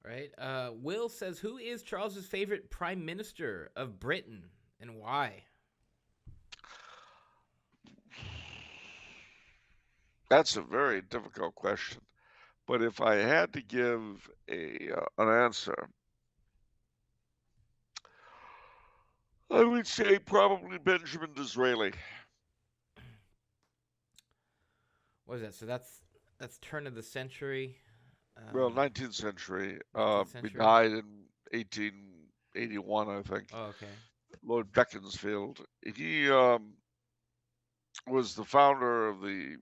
right? Will says, who is Charles's favorite prime minister of Britain and why? That's a very difficult question. But if I had to give an answer, I would say probably Benjamin Disraeli. What is that? So that's turn of the century, Well, uh, 19th century. 19th He century. died in 1881, I think. Oh, okay. Lord Beaconsfield. He was the founder of the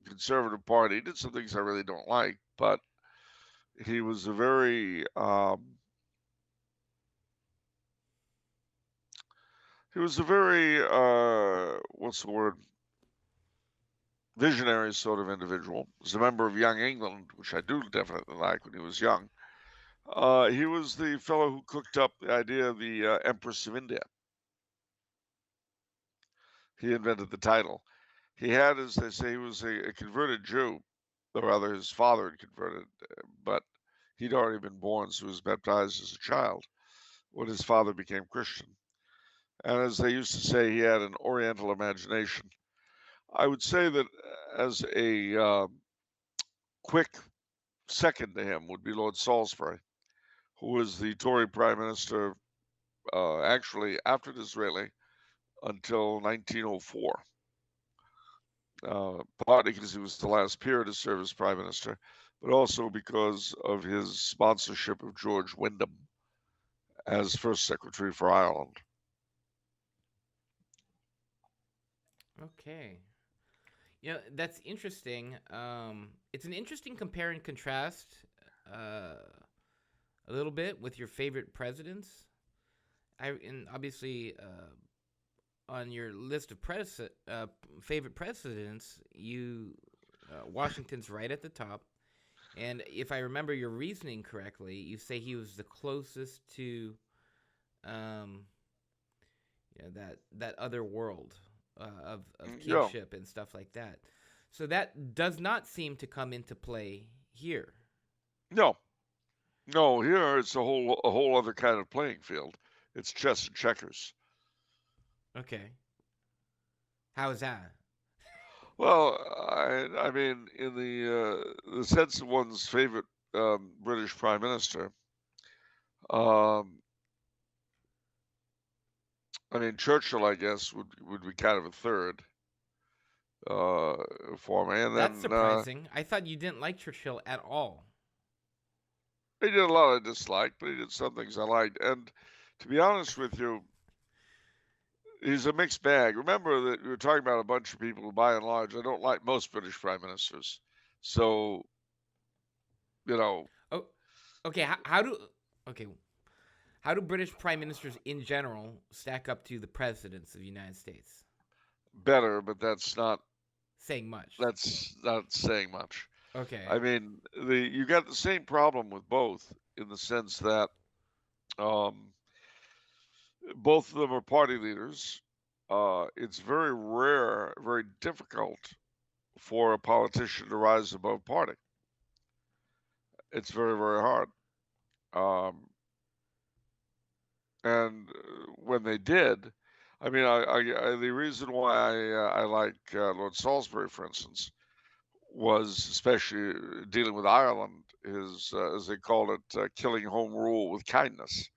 Conservative Party. He did some things I really don't like, but he was a very what's the word, visionary sort of individual. He was a member of Young England, which I do definitely like when he was young. He was the fellow who cooked up the idea of the Empress of India. He invented the title. He had, as they say, he was a converted Jew, or rather, his father had converted, but he'd already been born, so he was baptized as a child when his father became Christian. And as they used to say, he had an Oriental imagination. I would say that as a quick second to him would be Lord Salisbury, who was the Tory Prime Minister actually after Disraeli until 1904. Partly because he was the last peer to serve as Prime Minister, but also because of his sponsorship of George Wyndham as First Secretary for Ireland. Okay. That's interesting. It's an interesting compare and contrast, uh, a little bit with your favorite presidents. And obviously, on your list of favorite presidents, Washington's right at the top. And if I remember your reasoning correctly, you say he was the closest to, um, that other world, of Yeah, kingship and stuff like that. So that does not seem to come into play here. no, no. Here it's a whole other kind of playing field. It's chess and checkers. Okay, how is that? Well, I mean, in the sense of one's favorite British Prime Minister, um, I mean Churchill, I guess would be kind of a third uh, for me, and That's then surprising. I thought you didn't like Churchill at all. he did a lot I disliked, but he did some things I liked. And to be honest with you, he's a mixed bag. Remember that we were talking about a bunch of people who, by and large, I don't like most British prime ministers. So, you know, Oh, okay. Okay? How do British prime ministers in general stack up to the presidents of the United States? better, but Saying much. that's not saying much. I Okay. mean, the you got the same problem with both in the sense that um, both of them are party leaders. It's very rare, very difficult for a politician to rise above party. It's very, very hard. Um, and when they did, I mean, the reason why I like Lord Salisbury, for instance, was especially dealing with Ireland, is as they called it, killing home rule with kindness.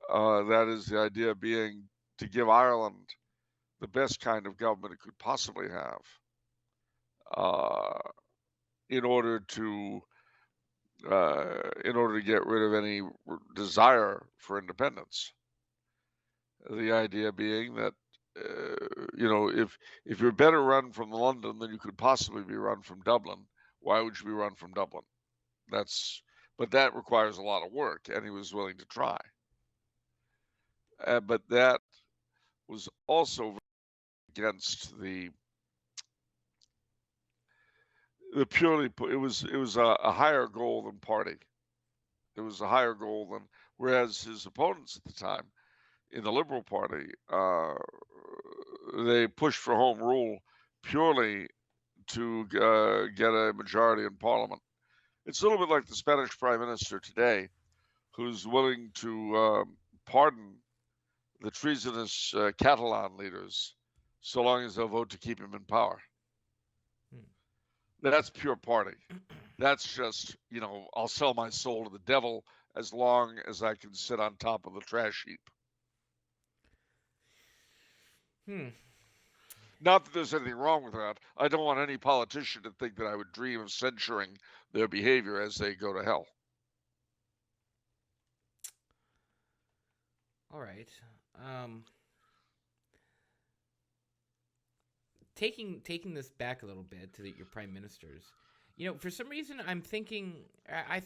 That is the idea being to give Ireland the best kind of government it could possibly have, uh, in order to in order to get rid of any desire for independence. The idea being that if you're better run from London than you could possibly be run from Dublin, why would you be run from Dublin? That's but that requires a lot of work, and he was willing to try. But that was also against the purely. It was a higher goal than party. It was a higher goal than whereas his opponents at the time in the Liberal Party, they pushed for home rule purely to get a majority in Parliament It's a little bit like the Spanish Prime Minister today, who's willing to pardon the treasonous Catalan leaders so long as they'll vote to keep him in power. Hmm. That's pure party. That's just, I'll sell my soul to the devil as long as I can sit on top of the trash heap. Hmm. Not that there's anything wrong with that. I don't want any politician to think that I would dream of censuring their behavior as they go to hell. All right. Um, taking this back a little bit to your prime ministers. For some reason, I'm thinking. I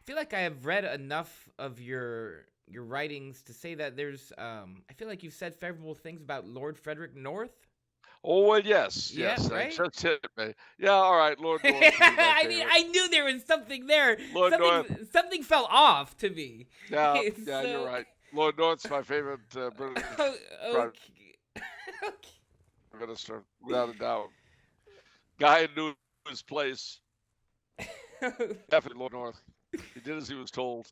feel like I have read enough of your writings to say that there's. I feel like you've said favorable things about Lord Frederick North. Oh, well, yes, Yeah, yes, that right. just hit me. Yeah, all right, Lord North would be my I mean, favorite. I knew there was something there. Lord North, Something fell off to me. yeah, yeah, you're So, right. Lord North's my favorite British prime okay. Okay. minister, without a doubt. Guy knew his place. Definitely Lord North. He did as he was told.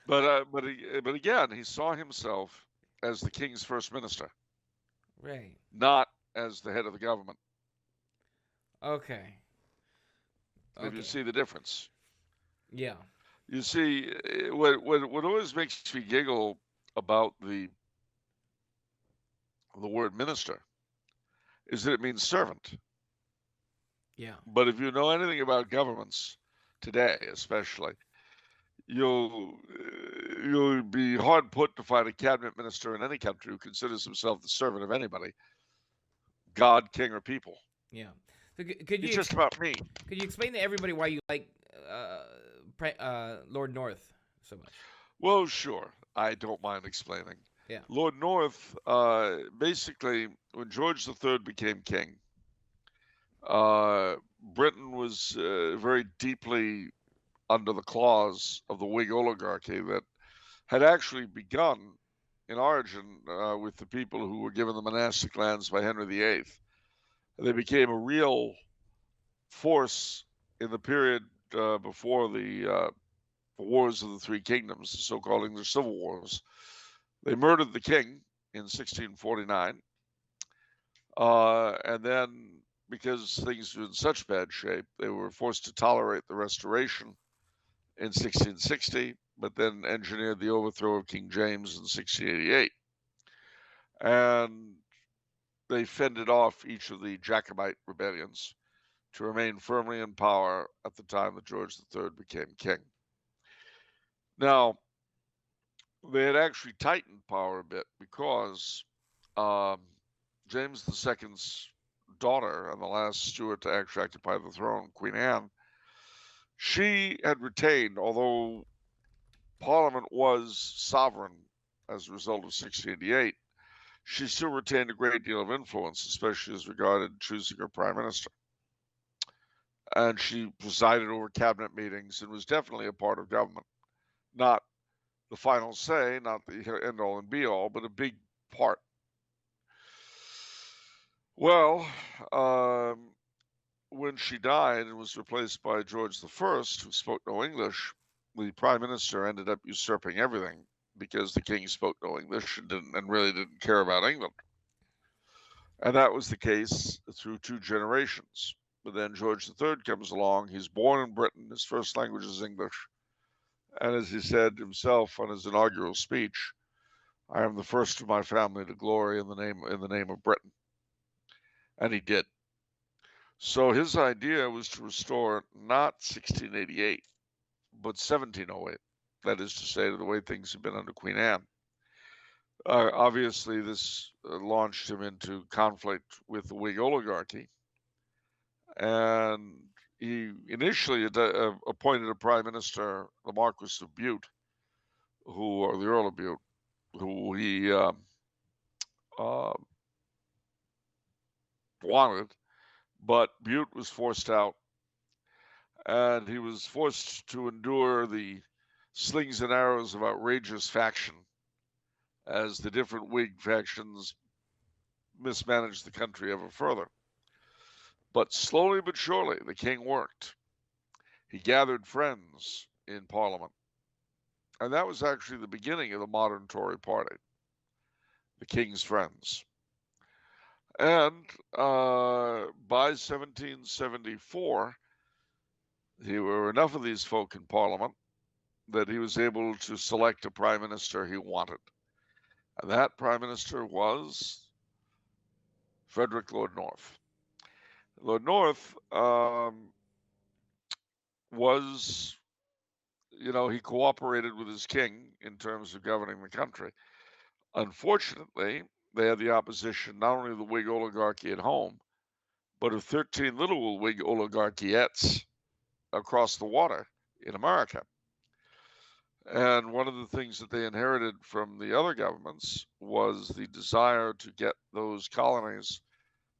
But again, he saw himself as the king's first minister, Right. not as the head of the government. Okay. If you Okay. see the difference, Yeah. you see what always makes me giggle about the word minister is that it means servant. Yeah. But if you know anything about governments today, especially, you'll be hard put to find a cabinet minister in any country who considers himself the servant of anybody, God, king, or people. Yeah. So could He's you just about me. could you explain to everybody why you like Lord North so much? Well, sure, I don't mind explaining. Yeah. Lord North, basically, when George III became king, Britain was very deeply under the claws of the Whig oligarchy that had actually begun in origin with the people who were given the monastic lands by Henry VIII. They became a real force in the period before the Wars of the Three Kingdoms, the so-called English Civil Wars. They murdered the king in 1649, and then because things were in such bad shape, they were forced to tolerate the Restoration in 1660, but then engineered the overthrow of King James in 1688. And they fended off each of the Jacobite rebellions to remain firmly in power at the time that George III became king. Now, they had actually tightened power a bit because um, James II's daughter and the last Stuart to actually occupy the throne, Queen Anne, she had retained, although Parliament was sovereign as a result of 1688, she still retained a great deal of influence, especially as regarded choosing her prime minister. And she presided over cabinet meetings and was definitely a part of government. Not the final say, not the end all and be all, but a big part. Well, when she died and was replaced by George I, who spoke no English, the prime minister ended up usurping everything because the king spoke no English and really didn't care about England. And that was the case through two generations. But then George III comes along. He's born in Britain. His first language is English. And as he said himself on his inaugural speech, I am the first of my family to glory in the name of Britain. And he did. So his idea was to restore not 1688, but 1708. That is to say, the way things have been under Queen Anne. Obviously, this launched him into conflict with the Whig oligarchy, and he initially appointed a prime minister, the Marquis of Bute, or the Earl of Bute, who he uh, wanted, but Bute was forced out, and he was forced to endure the slings and arrows of outrageous faction as the different Whig factions mismanaged the country ever further. But slowly but surely, the king worked. He gathered friends in Parliament. And that was actually the beginning of the modern Tory party, the king's friends. And by 1774, there were enough of these folk in Parliament that he was able to select a prime minister he wanted. And that prime minister was Frederick Lord North. Lord North was, he cooperated with his king in terms of governing the country. Unfortunately, they had the opposition not only of the Whig oligarchy at home, but of 13 little Whig oligarchiettes across the water in America. And one of the things that they inherited from the other governments was the desire to get those colonies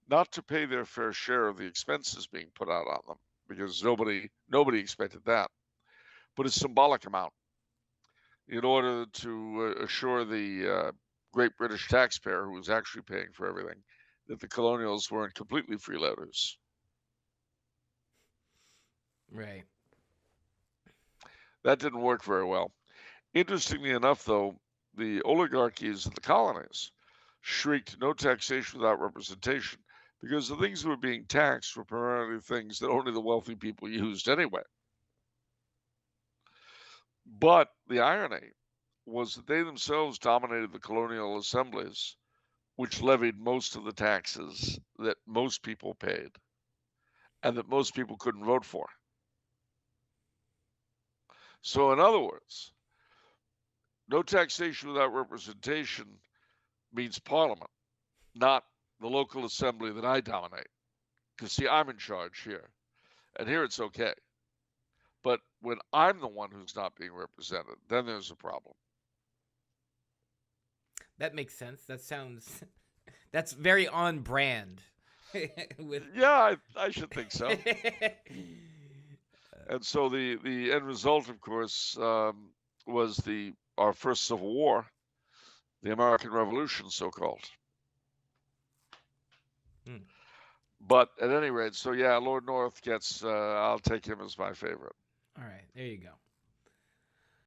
not to pay their fair share of the expenses being put out on them, because nobody expected that, but a symbolic amount in order to assure the great British taxpayer, who was actually paying for everything, that the colonials weren't completely freeloaders. Right. That didn't work very well. Interestingly enough, though, the oligarchies of the colonies shrieked no taxation without representation, because the things that were being taxed were primarily things that only the wealthy people used anyway. But the irony was that they themselves dominated the colonial assemblies, which levied most of the taxes that most people paid and that most people couldn't vote for. So, in other words, no taxation without representation means Parliament, not the local assembly that I dominate. Because, see, I'm in charge here, and here it's okay. But when I'm the one who's not being represented, then there's a problem. That makes sense. That sounds. That's very on brand. With. Yeah, I should think so. And so the end result, of course, was our first Civil War, the American Revolution, so called. Hmm. But at any rate, so yeah, Lord North gets. I'll take him as my favorite. All right, there you go.